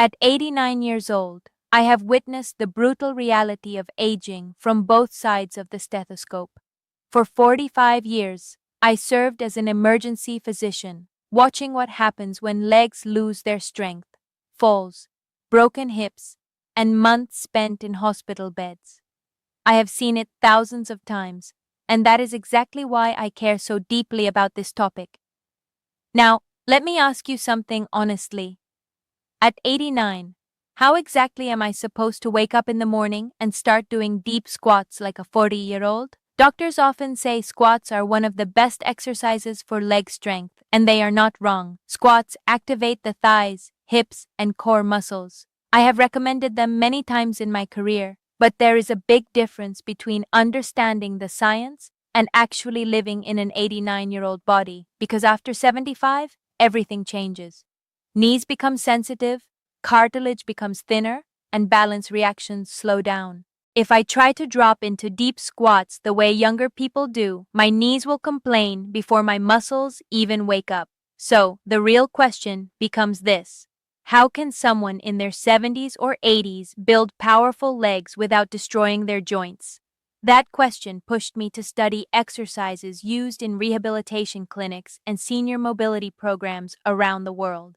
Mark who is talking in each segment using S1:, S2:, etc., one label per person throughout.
S1: At 89 years old, I have witnessed the brutal reality of aging from both sides of the stethoscope. For 45 years, I served as an emergency physician, watching what happens when legs lose their strength, falls, broken hips, and months spent in hospital beds. I have seen it thousands of times, and that is exactly why I care so deeply about this topic. Now, let me ask you something honestly. At 89, how exactly am I supposed to wake up in the morning and start doing deep squats like a 40-year-old? Doctors often say squats are one of the best exercises for leg strength, and they are not wrong. Squats activate the thighs, hips, and core muscles. I have recommended them many times in my career, but there is a big difference between understanding the science and actually living in an 89-year-old body, because after 75, everything changes. Knees become sensitive, cartilage becomes thinner, and balance reactions slow down. If I try to drop into deep squats the way younger people do, my knees will complain before my muscles even wake up. So, the real question becomes this: how can someone in their 70s or 80s build powerful legs without destroying their joints? That question pushed me to study exercises used in rehabilitation clinics and senior mobility programs around the world.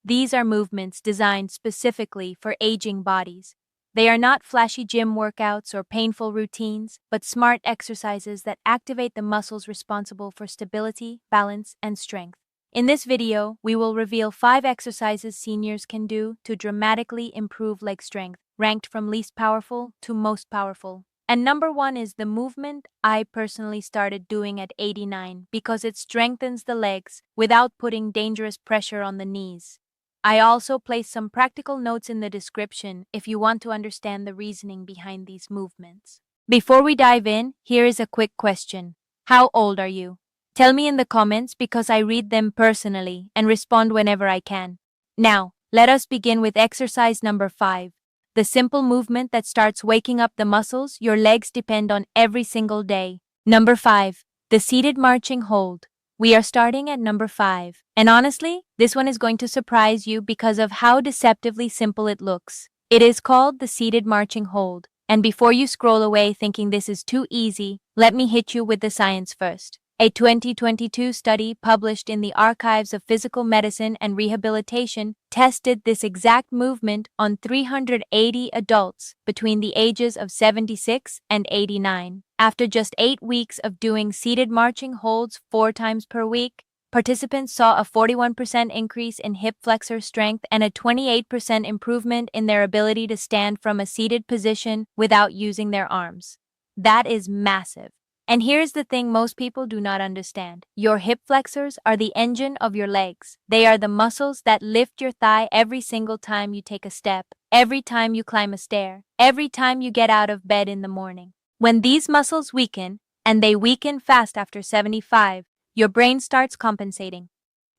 S1: These are movements designed specifically for aging bodies. They are not flashy gym workouts or painful routines, but smart exercises that activate the muscles responsible for stability, balance, and strength. In this video, we will reveal 5 exercises seniors can do to dramatically improve leg strength, ranked from least powerful to most powerful. And number 1 is the movement I personally started doing at 89 because it strengthens the legs without putting dangerous pressure on the knees. I also place some practical notes in the description if you want to understand the reasoning behind these movements. Before we dive in, here is a quick question. How old are you? Tell me in the comments because I read them personally and respond whenever I can. Now, let us begin with exercise number 5. The simple movement that starts waking up the muscles your legs depend on every single day. Number 5. The seated marching hold. We are starting at number 5. And honestly, this one is going to surprise you because of how deceptively simple it looks. It is called the seated marching hold. And before you scroll away thinking this is too easy, let me hit you with the science first. A 2022 study published in the Archives of Physical Medicine and Rehabilitation tested this exact movement on 380 adults between the ages of 76 and 89. After just 8 weeks of doing seated marching holds 4 times per week, participants saw a 41% increase in hip flexor strength and a 28% improvement in their ability to stand from a seated position without using their arms. That is massive. And here's the thing most people do not understand. Your hip flexors are the engine of your legs. They are the muscles that lift your thigh every single time you take a step, every time you climb a stair, every time you get out of bed in the morning. When these muscles weaken, and they weaken fast after 75, your brain starts compensating.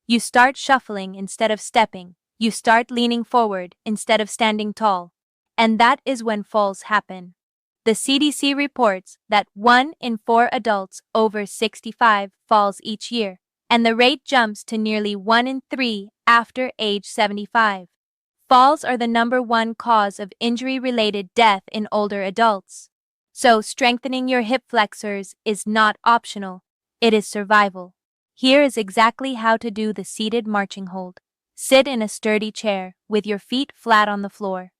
S1: You start shuffling instead of stepping. You start leaning forward instead of standing tall. And that is when falls happen. The CDC reports that 1 in 4 adults over 65 falls each year, and the rate jumps to nearly 1 in 3 after age 75. Falls are the number 1 cause of injury-related death in older adults. So strengthening your hip flexors is not optional, it is survival. Here is exactly how to do the seated marching hold. Sit in a sturdy chair with your feet flat on the floor.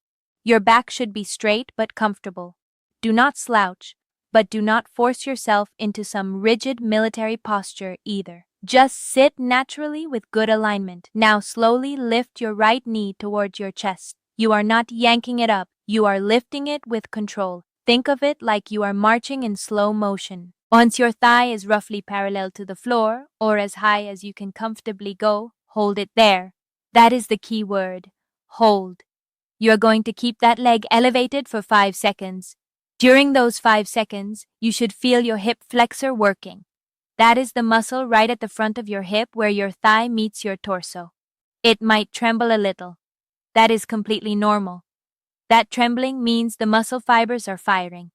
S1: Your back should be straight but comfortable. Do not slouch, but do not force yourself into some rigid military posture either. Just sit naturally with good alignment. Now slowly lift your right knee towards your chest. You are not yanking it up, you are lifting it with control. Think of it like you are marching in slow motion. Once your thigh is roughly parallel to the floor, or as high as you can comfortably go, hold it there. That is the key word, hold. You are going to keep that leg elevated for 5 seconds. During those 5 seconds, you should feel your hip flexor working. That is the muscle right at the front of your hip where your thigh meets your torso. It might tremble a little. That is completely normal. That trembling means the muscle fibers are firing.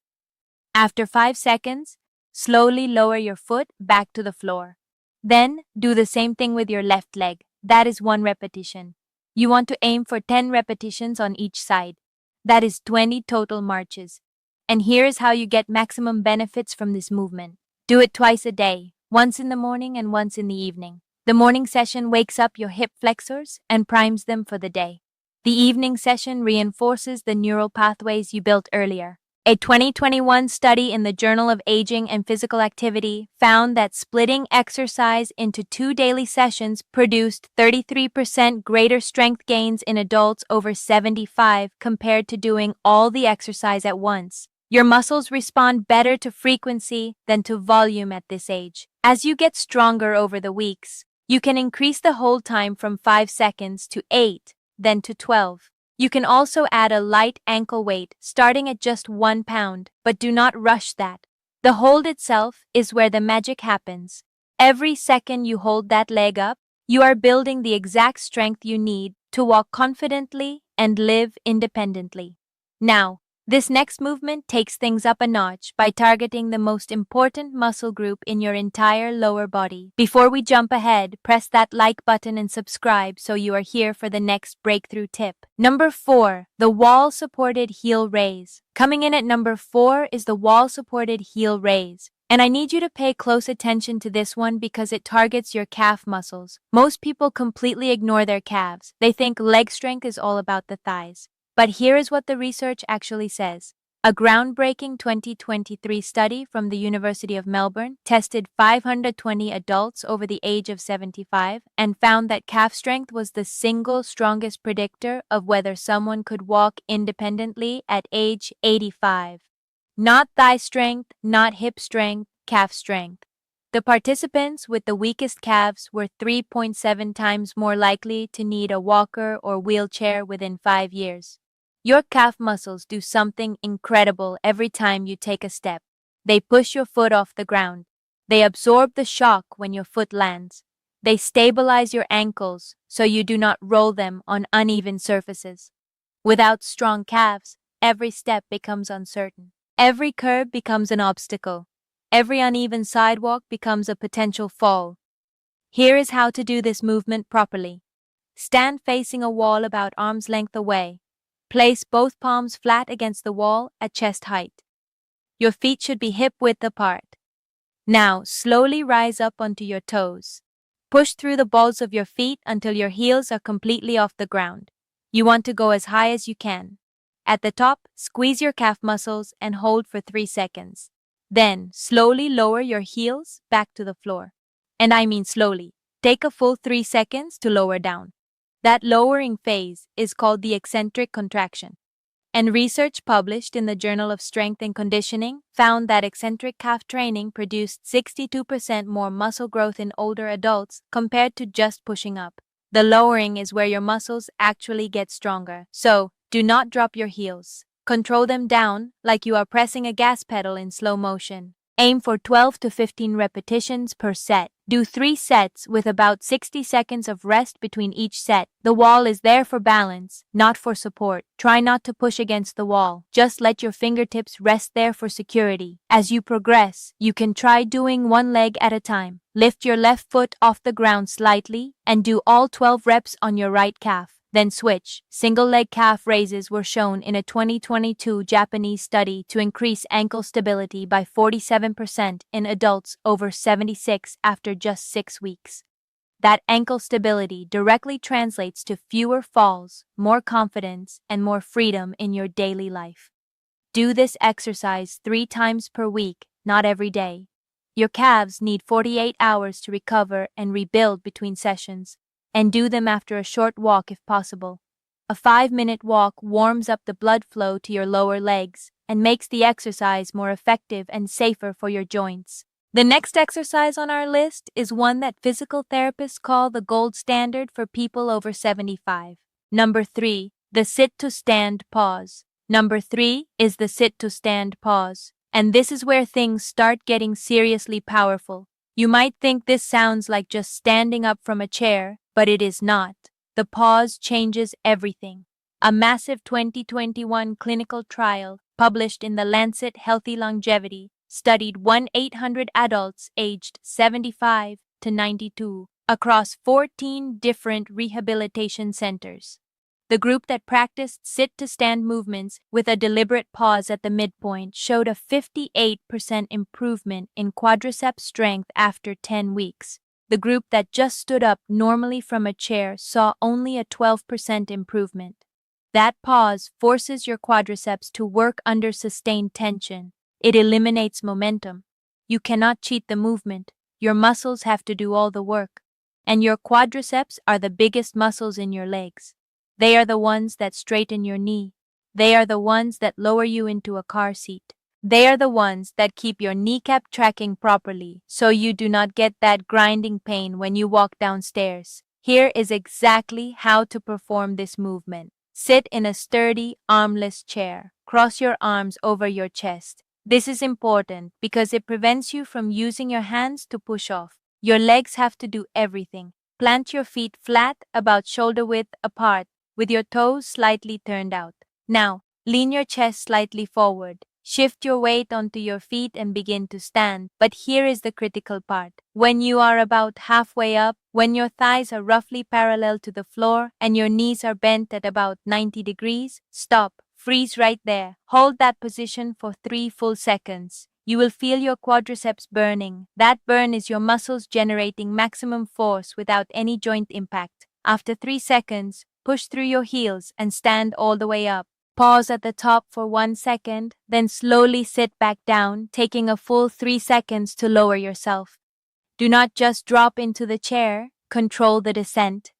S1: After 5 seconds, slowly lower your foot back to the floor. Then, do the same thing with your left leg. That is 1 repetition. You want to aim for 10 repetitions on each side. That is 20 total marches. And here's how you get maximum benefits from this movement. Do it twice a day, once in the morning and once in the evening. The morning session wakes up your hip flexors and primes them for the day. The evening session reinforces the neural pathways you built earlier. A 2021 study in the Journal of Aging and Physical Activity found that splitting exercise into 2 daily sessions produced 33% greater strength gains in adults over 75 compared to doing all the exercise at once. Your muscles respond better to frequency than to volume at this age. As you get stronger over the weeks, you can increase the hold time from 5 seconds to 8, then to 12. You can also add a light ankle weight starting at just 1 pound, but do not rush that. The hold itself is where the magic happens. Every second you hold that leg up, you are building the exact strength you need to walk confidently and live independently. Now, this next movement takes things up a notch by targeting the most important muscle group in your entire lower body. Before we jump ahead, press that like button and subscribe so you are here for the next breakthrough tip. Number 4, the wall-supported heel raise. Coming in at number 4 is the wall-supported heel raise. And I need you to pay close attention to this one because it targets your calf muscles. Most people completely ignore their calves. They think leg strength is all about the thighs. But here is what the research actually says. A groundbreaking 2023 study from the University of Melbourne tested 520 adults over the age of 75 and found that calf strength was the single strongest predictor of whether someone could walk independently at age 85. Not thigh strength, not hip strength, calf strength. The participants with the weakest calves were 3.7 times more likely to need a walker or wheelchair within 5 years. Your calf muscles do something incredible every time you take a step. They push your foot off the ground. They absorb the shock when your foot lands. They stabilize your ankles so you do not roll them on uneven surfaces. Without strong calves, every step becomes uncertain. Every curb becomes an obstacle. Every uneven sidewalk becomes a potential fall. Here is how to do this movement properly. Stand facing a wall about arm's length away. Place both palms flat against the wall at chest height. Your feet should be hip-width apart. Now, slowly rise up onto your toes. Push through the balls of your feet until your heels are completely off the ground. You want to go as high as you can. At the top, squeeze your calf muscles and hold for 3 seconds. Then, slowly lower your heels back to the floor. And I mean slowly. Take a full 3 seconds to lower down. That lowering phase is called the eccentric contraction. And research published in the Journal of Strength and Conditioning found that eccentric calf training produced 62% more muscle growth in older adults compared to just pushing up. The lowering is where your muscles actually get stronger. So, do not drop your heels. Control them down like you are pressing a gas pedal in slow motion. Aim for 12 to 15 repetitions per set. Do 3 sets with about 60 seconds of rest between each set. The wall is there for balance, not for support. Try not to push against the wall. Just let your fingertips rest there for security. As you progress, you can try doing one leg at a time. Lift your left foot off the ground slightly and do all 12 reps on your right calf. Then switch. Single leg calf raises were shown in a 2022 Japanese study to increase ankle stability by 47% in adults over 76 after just 6 weeks. That ankle stability directly translates to fewer falls, more confidence, and more freedom in your daily life. Do this exercise 3 times per week, not every day. Your calves need 48 hours to recover and rebuild between sessions. And do them after a short walk if possible. A 5-minute walk warms up the blood flow to your lower legs and makes the exercise more effective and safer for your joints. The next exercise on our list is one that physical therapists call the gold standard for people over 75. Number 3, the sit-to-stand pause. Number 3 is the sit-to-stand pause. And this is where things start getting seriously powerful. You might think this sounds like just standing up from a chair, but it is not. The pause changes everything. A massive 2021 clinical trial published in the Lancet Healthy Longevity studied 1,800 adults aged 75 to 92. across 14 different rehabilitation centers. The group that practiced sit-to-stand movements with a deliberate pause at the midpoint showed a 58% improvement in quadriceps strength after 10 weeks. The group that just stood up normally from a chair saw only a 12% improvement. That pause forces your quadriceps to work under sustained tension. It eliminates momentum. You cannot cheat the movement. Your muscles have to do all the work. And your quadriceps are the biggest muscles in your legs. They are the ones that straighten your knee. They are the ones that lower you into a car seat. They are the ones that keep your kneecap tracking properly so you do not get that grinding pain when you walk downstairs. Here is exactly how to perform this movement. Sit in a sturdy, armless chair. Cross your arms over your chest. This is important because it prevents you from using your hands to push off. Your legs have to do everything. Plant your feet flat, about shoulder width apart, with your toes slightly turned out. Now, lean your chest slightly forward. Shift your weight onto your feet and begin to stand. But here is the critical part. When you are about halfway up, when your thighs are roughly parallel to the floor and your knees are bent at about 90 degrees, stop. Freeze right there. Hold that position for 3 full seconds. You will feel your quadriceps burning. That burn is your muscles generating maximum force without any joint impact. After 3 seconds, push through your heels and stand all the way up. Pause at the top for 1 second, then slowly sit back down, taking a full 3 seconds to lower yourself. Do not just drop into the chair, control the descent.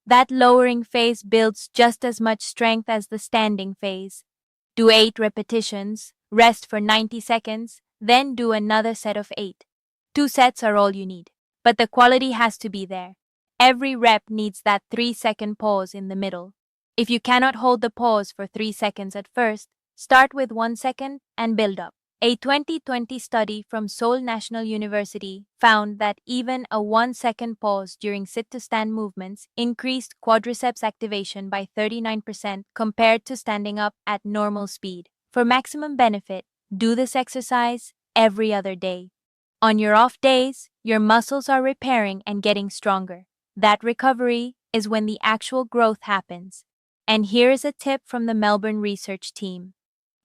S1: That lowering phase builds just as much strength as the standing phase. Do 8 repetitions, rest for 90 seconds, then do another set of 8. 2 sets are all you need, but the quality has to be there. Every rep needs that 3-second pause in the middle. If you cannot hold the pause for 3 seconds at first, start with 1 second and build up. A 2020 study from Seoul National University found that even a 1-second pause during sit-to-stand movements increased quadriceps activation by 39% compared to standing up at normal speed. For maximum benefit, do this exercise every other day. On your off days, your muscles are repairing and getting stronger. That recovery is when the actual growth happens. And here is a tip from the Melbourne research team.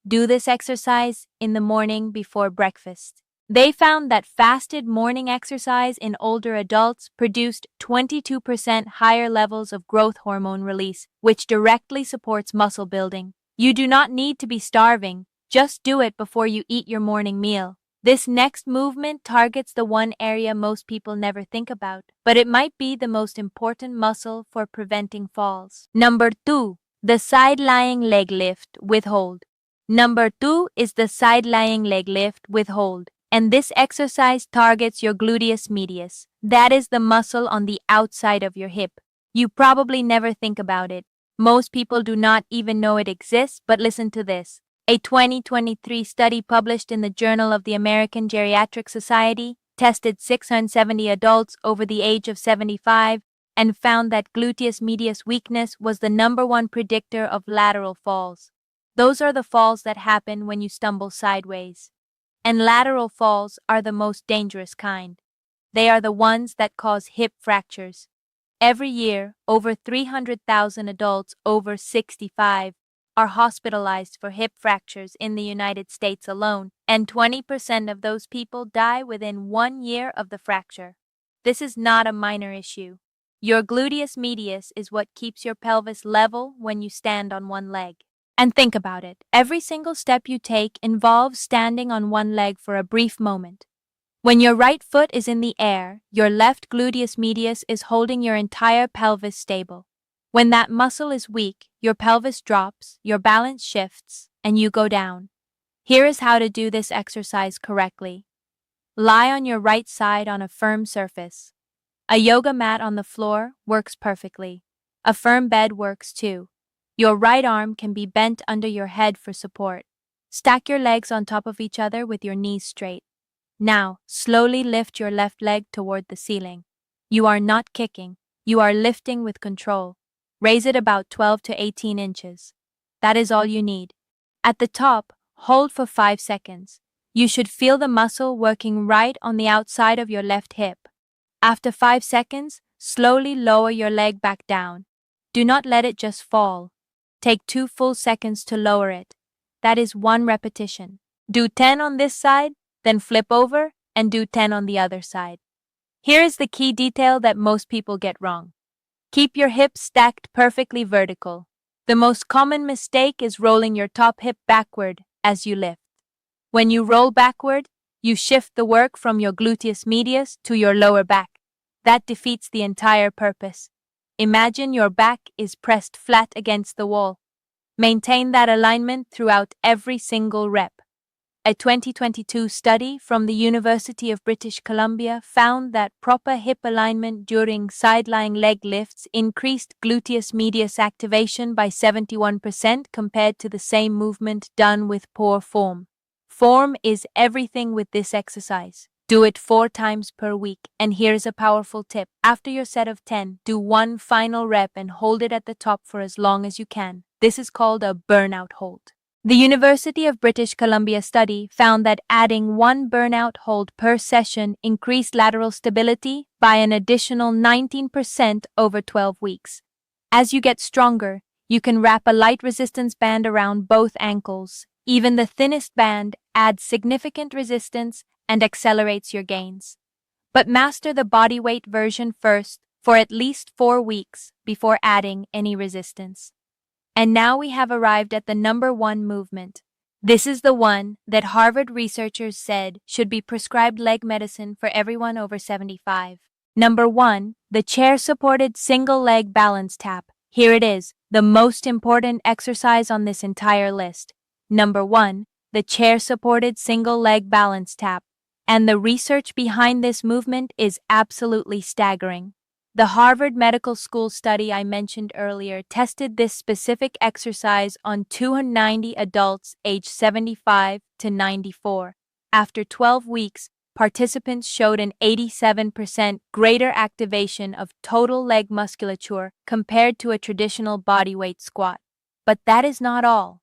S1: Do this exercise in the morning before breakfast. They found that fasted morning exercise in older adults produced 22% higher levels of growth hormone release, which directly supports muscle building. You do not need to be starving, just do it before you eat your morning meal. This next movement targets the one area most people never think about, but it might be the most important muscle for preventing falls. Number 2, the side-lying leg lift with hold. Number 2 is the side-lying leg lift with hold, and this exercise targets your gluteus medius. That is the muscle on the outside of your hip. You probably never think about it. Most people do not even know it exists, but listen to this. A 2023 study published in the Journal of the American Geriatric Society tested 670 adults over the age of 75 and found that gluteus medius weakness was the #1 predictor of lateral falls. Those are the falls that happen when you stumble sideways. And lateral falls are the most dangerous kind. They are the ones that cause hip fractures. Every year, over 300,000 adults over 65 are hospitalized for hip fractures in the United States alone, and 20% of those people die within 1 year of the fracture. This is not a minor issue. Your gluteus medius is what keeps your pelvis level when you stand on one leg. And think about it, every single step you take involves standing on one leg for a brief moment. When your right foot is in the air, your left gluteus medius is holding your entire pelvis stable. When that muscle is weak, your pelvis drops, your balance shifts, and you go down. Here is how to do this exercise correctly. Lie on your right side on a firm surface. A yoga mat on the floor works perfectly. A firm bed works too. Your right arm can be bent under your head for support. Stack your legs on top of each other with your knees straight. Now, slowly lift your left leg toward the ceiling. You are not kicking, you are lifting with control. Raise it about 12 to 18 inches. That is all you need. At the top, hold for 5 seconds. You should feel the muscle working right on the outside of your left hip. After 5 seconds, Slowly lower your leg back down. Do not let it just fall. Take 2 full seconds to lower it. That is 1 repetition. Do 10 on this side, then flip over and do 10 on the other side. Here is the key detail that most people get wrong. Keep your hips stacked perfectly vertical. The most common mistake is rolling your top hip backward as you lift. When you roll backward, you shift the work from your gluteus medius to your lower back. That defeats the entire purpose. Imagine your back is pressed flat against the wall. Maintain that alignment throughout every single rep. A 2022 study from the University of British Columbia found that proper hip alignment during side-lying leg lifts increased gluteus medius activation by 71% compared to the same movement done with poor form. Form is everything with this exercise. Do it 4 times per week, and here's a powerful tip. After your set of 10, do 1 final rep and hold it at the top for as long as you can. This is called a burnout hold. The University of British Columbia study found that adding 1 burnout hold per session increased lateral stability by an additional 19% over 12 weeks. As you get stronger, you can wrap a light resistance band around both ankles. Even the thinnest band adds significant resistance and accelerates your gains. But master the body weight version first for at least 4 weeks before adding any resistance. And now we have arrived at the number 1 movement. This is the one that Harvard researchers said should be prescribed leg medicine for everyone over 75. Number 1, the chair-supported single leg balance tap. Here it is, the most important exercise on this entire list. Number 1, the chair-supported single leg balance tap. And the research behind this movement is absolutely staggering. The Harvard Medical School study I mentioned earlier tested this specific exercise on 290 adults aged 75 to 94. After 12 weeks, participants showed an 87% greater activation of total leg musculature compared to a traditional bodyweight squat. But that is not all.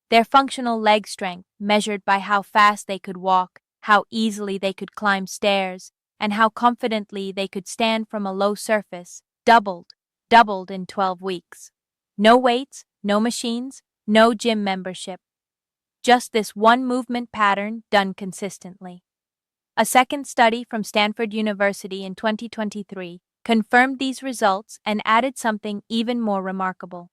S1: Their functional leg strength, measured by how fast they could walk, how easily they could climb stairs, and how confidently they could stand from a low surface, doubled in 12 weeks. No weights, no machines, no gym membership. Just this one movement pattern done consistently. A second study from Stanford University in 2023 confirmed these results and added something even more remarkable.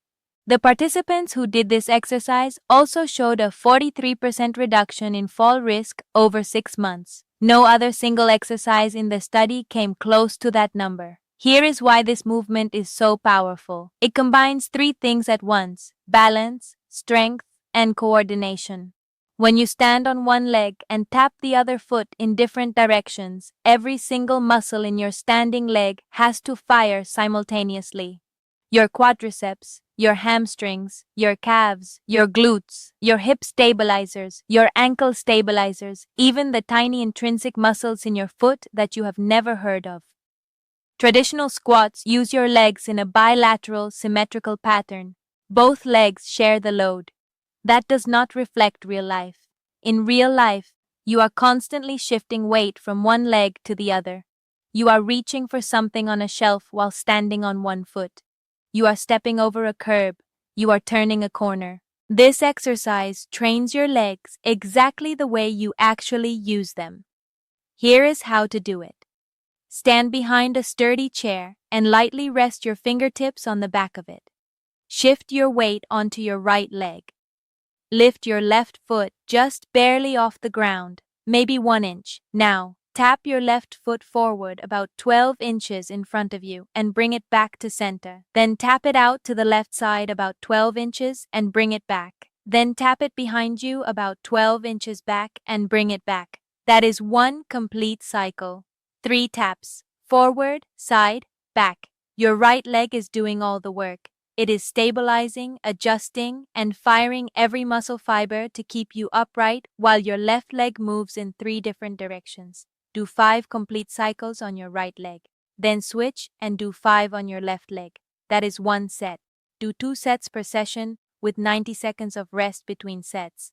S1: The participants who did this exercise also showed a 43% reduction in fall risk over 6 months. No other single exercise in the study came close to that number. Here is why this movement is so powerful. It combines 3 things at once: balance, strength, and coordination. When you stand on one leg and tap the other foot in different directions, every single muscle in your standing leg has to fire simultaneously. Your quadriceps, your hamstrings, your calves, your glutes, your hip stabilizers, your ankle stabilizers, even the tiny intrinsic muscles in your foot that you have never heard of. Traditional squats use your legs in a bilateral symmetrical pattern. Both legs share the load. That does not reflect real life. In real life, you are constantly shifting weight from one leg to the other. You are reaching for something on a shelf while standing on one foot. You are stepping over a curb. You are turning a corner. This exercise trains your legs exactly the way you actually use them. Here is how to do it. Stand behind a sturdy chair and lightly rest your fingertips on the back of it. Shift your weight onto your right leg. Lift your left foot just barely off the ground, maybe 1 inch. Now, tap your left foot forward about 12 inches in front of you and bring it back to center. Then tap it out to the left side about 12 inches and bring it back. Then tap it behind you about 12 inches back and bring it back. That is 1 complete cycle. 3 taps. Forward, side, back. Your right leg is doing all the work. It is stabilizing, adjusting, and firing every muscle fiber to keep you upright while your left leg moves in 3 different directions. Do 5 complete cycles on your right leg. Then switch and do 5 on your left leg. That is 1 set. Do 2 sets per session with 90 seconds of rest between sets.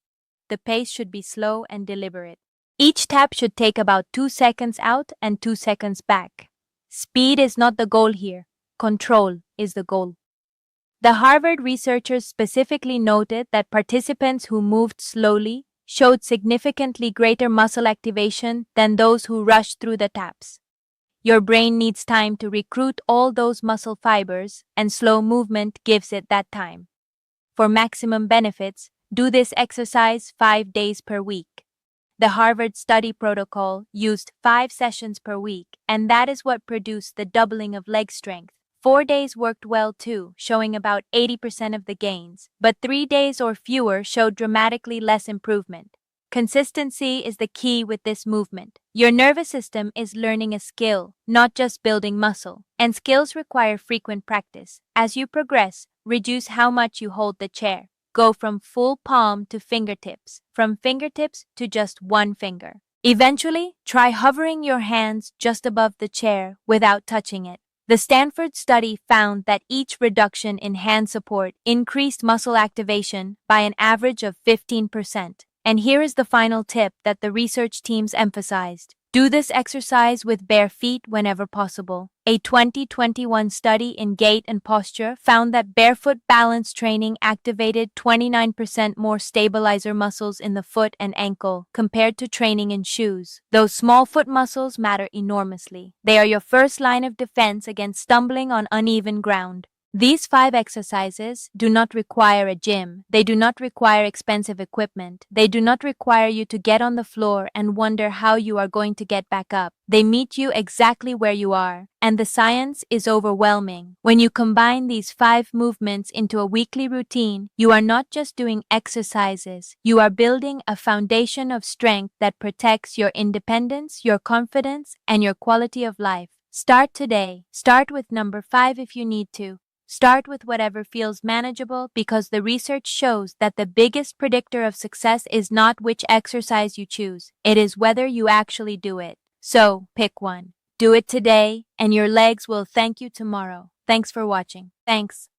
S1: The pace should be slow and deliberate. Each tap should take about 2 seconds out and 2 seconds back. Speed is not the goal here. Control is the goal. The Harvard researchers specifically noted that participants who moved slowly showed significantly greater muscle activation than those who rushed through the taps. Your brain needs time to recruit all those muscle fibers, and slow movement gives it that time. For maximum benefits, do this exercise 5 days per week. The Harvard study protocol used 5 sessions per week, and that is what produced the doubling of leg strength. 4 days worked well too, showing about 80% of the gains, but 3 days or fewer showed dramatically less improvement. Consistency is the key with this movement. Your nervous system is learning a skill, not just building muscle, and skills require frequent practice. As you progress, reduce how much you hold the chair. Go from full palm to fingertips, from fingertips to just one finger. Eventually, try hovering your hands just above the chair without touching it. The Stanford study found that each reduction in hand support increased muscle activation by an average of 15%. And here is the final tip that the research teams emphasized. Do this exercise with bare feet whenever possible. A 2021 study in gait and posture found that barefoot balance training activated 29% more stabilizer muscles in the foot and ankle compared to training in shoes. Those small foot muscles matter enormously. They are your first line of defense against stumbling on uneven ground. These 5 exercises do not require a gym. They do not require expensive equipment. They do not require you to get on the floor and wonder how you are going to get back up. They meet you exactly where you are, and the science is overwhelming. When you combine these 5 movements into a weekly routine, you are not just doing exercises. You are building a foundation of strength that protects your independence, your confidence, and your quality of life. Start today. Start with number 5 if you need to. Start with whatever feels manageable, because the research shows that the biggest predictor of success is not which exercise you choose. It is whether you actually do it. So, pick one. Do it today, and your legs will thank you tomorrow. Thanks for watching. Thanks.